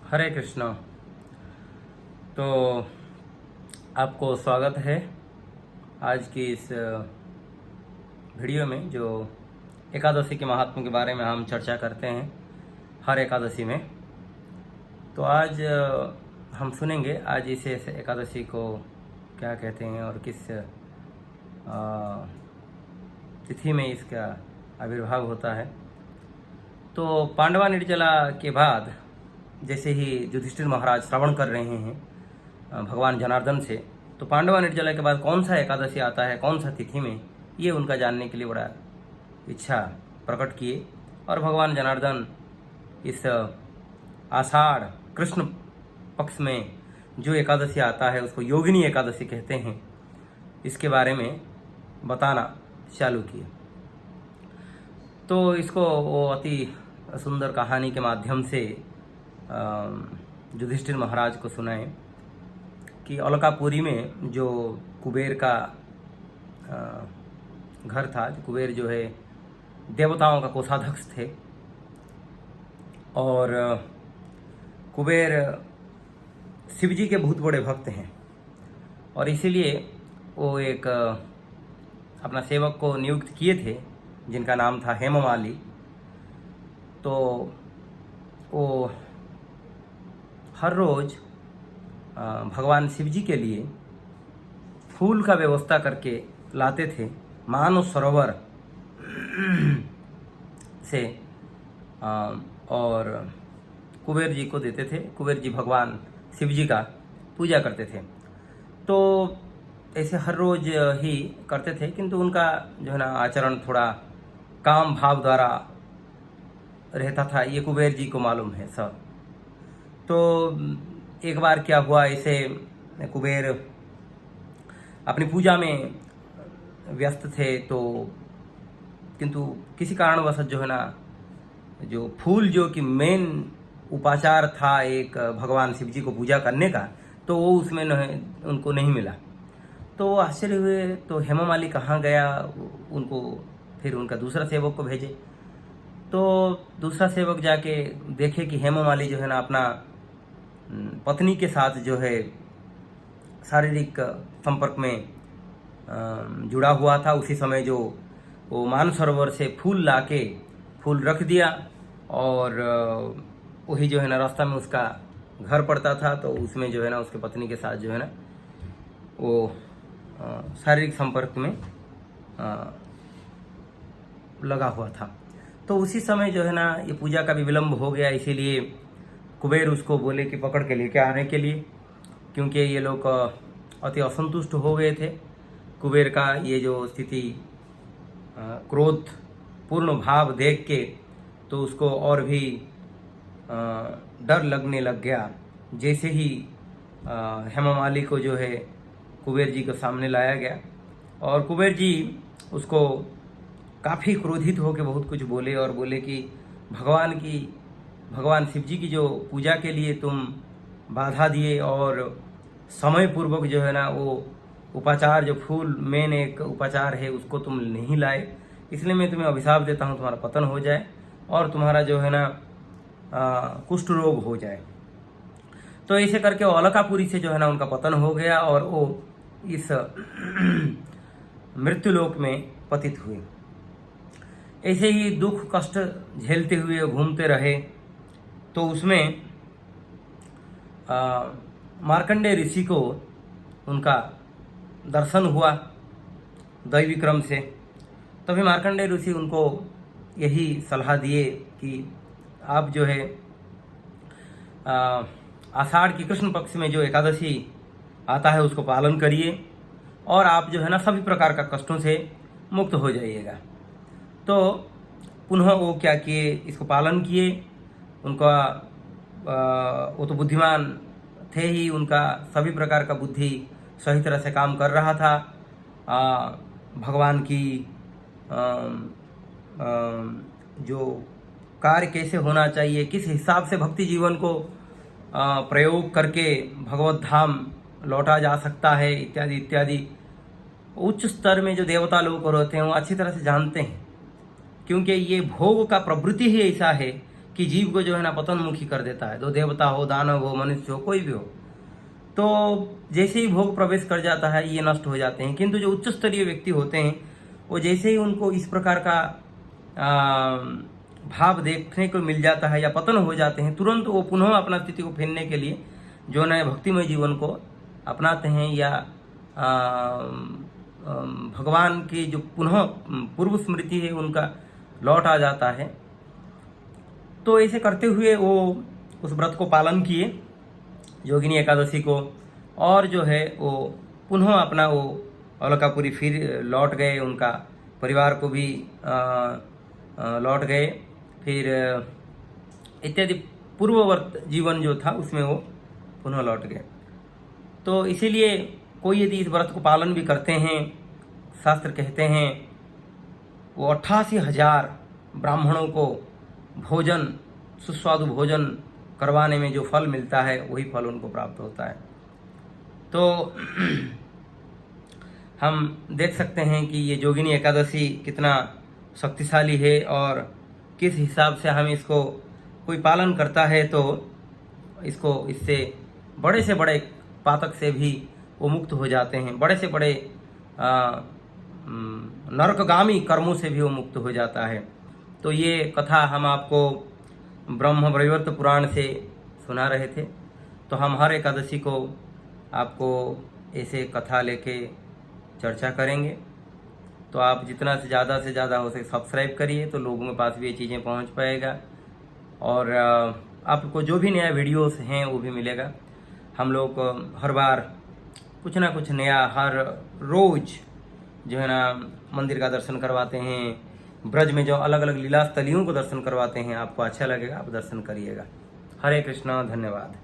हरे कृष्णा। तो आपको स्वागत है आज की इस वीडियो में, जो एकादशी के महात्म्य के बारे में हम चर्चा करते हैं हर एकादशी में। तो आज हम सुनेंगे आज इस एकादशी को क्या कहते हैं और किस तिथि में इसका आविर्भाव होता है। तो पांडवा निर्जला के बाद जैसे ही युधिष्ठिर महाराज श्रवण कर रहे हैं भगवान जनार्दन से, तो पांडवा निर्जला के बाद कौन सा एकादशी आता है, कौन सा तिथि में, ये उनका जानने के लिए बड़ा इच्छा प्रकट किए। और भगवान जनार्दन इस आषाढ़ कृष्ण पक्ष में जो एकादशी आता है उसको योगिनी एकादशी कहते हैं, इसके बारे में बताना चालू किए। तो इसको वो अति सुंदर कहानी के माध्यम से युधिष्ठिर महाराज को सुनाए कि अलकापुरी में जो कुबेर का घर था, कुबेर जो है देवताओं का कोषाध्यक्ष थे, और कुबेर शिव जी के बहुत बड़े भक्त हैं, और इसीलिए वो एक अपना सेवक को नियुक्त किए थे जिनका नाम था हेममाली। तो वो हर रोज़ भगवान शिव जी के लिए फूल का व्यवस्था करके लाते थे मानव सरोवर से, और कुबेर जी को देते थे। कुबेर जी भगवान शिव जी का पूजा करते थे। तो ऐसे हर रोज़ ही करते थे, किंतु उनका जो है ना आचरण थोड़ा काम भाव द्वारा रहता था, ये कुबेर जी को मालूम है सब। तो एक बार क्या हुआ, ऐसे कुबेर अपनी पूजा में व्यस्त थे, तो किंतु किसी कारणवश जो है ना, जो फूल जो कि मेन उपाचार था एक भगवान शिव जी को पूजा करने का, तो वो उसमें उनको नहीं मिला। तो वो आश्चर्य हुए। तो हेममाली कहाँ गया, उनको फिर उनका दूसरा सेवक को भेजे। तो दूसरा सेवक जाके देखे कि हेममाली जो है ना अपना पत्नी के साथ जो है शारीरिक संपर्क में जुड़ा हुआ था। उसी समय जो वो मानसरोवर से फूल लाके फूल रख दिया, और वही जो है ना रास्ता में उसका घर पड़ता था, तो उसमें जो है ना उसके पत्नी के साथ जो है ना वो शारीरिक संपर्क में लगा हुआ था। तो उसी समय जो है ना ये पूजा का भी विलम्ब हो गया, इसीलिए कुबेर उसको बोले कि पकड़ के लेके आने के लिए, क्योंकि ये लोग अति असंतुष्ट हो गए थे। कुबेर का ये जो स्थिति, क्रोध पूर्ण भाव देख के, तो उसको और भी डर लगने लग गया। जैसे ही हेममाली को जो है कुबेर जी के सामने लाया गया, और कुबेर जी उसको काफ़ी क्रोधित होकर बहुत कुछ बोले, और बोले कि भगवान शिव जी की जो पूजा के लिए तुम बाधा दिए, और समय पूर्वक जो है ना वो उपाचार, जो फूल मेन एक उपाचार है, उसको तुम नहीं लाए, इसलिए मैं तुम्हें अभिशाप देता हूँ, तुम्हारा पतन हो जाए और तुम्हारा जो है ना कुष्ठ रोग हो जाए। तो ऐसे करके वो अलकापुरी से जो है ना उनका पतन हो गया, और वो इस मृत्युलोक में पतित हुए। ऐसे ही दुख कष्ट झेलते हुए घूमते रहे। तो उसमें मार्कंडेय ऋषि को उनका दर्शन हुआ दैवी क्रम से। तभी मार्कंडेय ऋषि उनको यही सलाह दिए कि आप जो है आषाढ़ की कृष्ण पक्ष में जो एकादशी आता है उसको पालन करिए, और आप जो है ना सभी प्रकार का कष्टों से मुक्त हो जाइएगा। तो पुनः वो क्या किए, इसको पालन किए। उनका वो तो बुद्धिमान थे ही, उनका सभी प्रकार का बुद्धि सही तरह से काम कर रहा था। भगवान की जो कार्य कैसे होना चाहिए, किस हिसाब से भक्ति जीवन को प्रयोग करके भगवत धाम लौटा जा सकता है, इत्यादि इत्यादि उच्च स्तर में जो देवता लोग होते हैं वो अच्छी तरह से जानते हैं, क्योंकि ये भोग का प्रवृत्ति ही ऐसा है कि जीव को जो है ना पतनमुखी कर देता है, दो देवता हो, दानव हो, मनुष्य हो, कोई भी हो। तो जैसे ही भोग प्रवेश कर जाता है ये नष्ट हो जाते हैं। किंतु जो उच्च स्तरीय व्यक्ति होते हैं वो जैसे ही उनको इस प्रकार का भाव देखने को मिल जाता है या पतन हो जाते हैं, तुरंत वो पुनः अपना स्थिति को फेरने के लिए जो नए भक्तिमय जीवन को अपनाते हैं या भगवान की जो पुनः पूर्व स्मृति है उनका लौट आ जाता है। तो ऐसे करते हुए वो उस व्रत को पालन किए, योगिनी एकादशी को, और जो है वो पुनः अपना वो अलकापुरी फिर लौट गए, उनका परिवार को भी लौट गए, फिर इत्यादि पूर्ववर्त जीवन जो था उसमें वो पुनः लौट गए। तो इसीलिए कोई यदि इस व्रत को पालन भी करते हैं, शास्त्र कहते हैं वो 88,000 ब्राह्मणों को भोजन, सुस्वादु भोजन करवाने में जो फल मिलता है वही फल उनको प्राप्त होता है। तो हम देख सकते हैं कि ये योगिनी एकादशी कितना शक्तिशाली है और किस हिसाब से हम इसको कोई पालन करता है तो इससे बड़े से बड़े पातक से भी वो मुक्त हो जाते हैं, बड़े से बड़े नरकगामी कर्मों से भी वो मुक्त हो जाता है। तो ये कथा हम आपको ब्रह्म वैवर्त पुराण से सुना रहे थे। तो हम हर एकादशी को आपको ऐसे कथा लेके चर्चा करेंगे। तो आप जितना से ज़्यादा हो सके सब्सक्राइब करिए तो लोगों के पास भी ये चीज़ें पहुंच पाएगा और आपको जो भी नया वीडियोस हैं वो भी मिलेगा। हम लोग हर बार कुछ ना कुछ नया हर रोज़ जो है ना मंदिर का दर्शन करवाते हैं, ब्रज में जो अलग अलग लीला स्थलियों को दर्शन करवाते हैं। आपको अच्छा लगेगा, आप दर्शन करिएगा। हरे कृष्णा, धन्यवाद।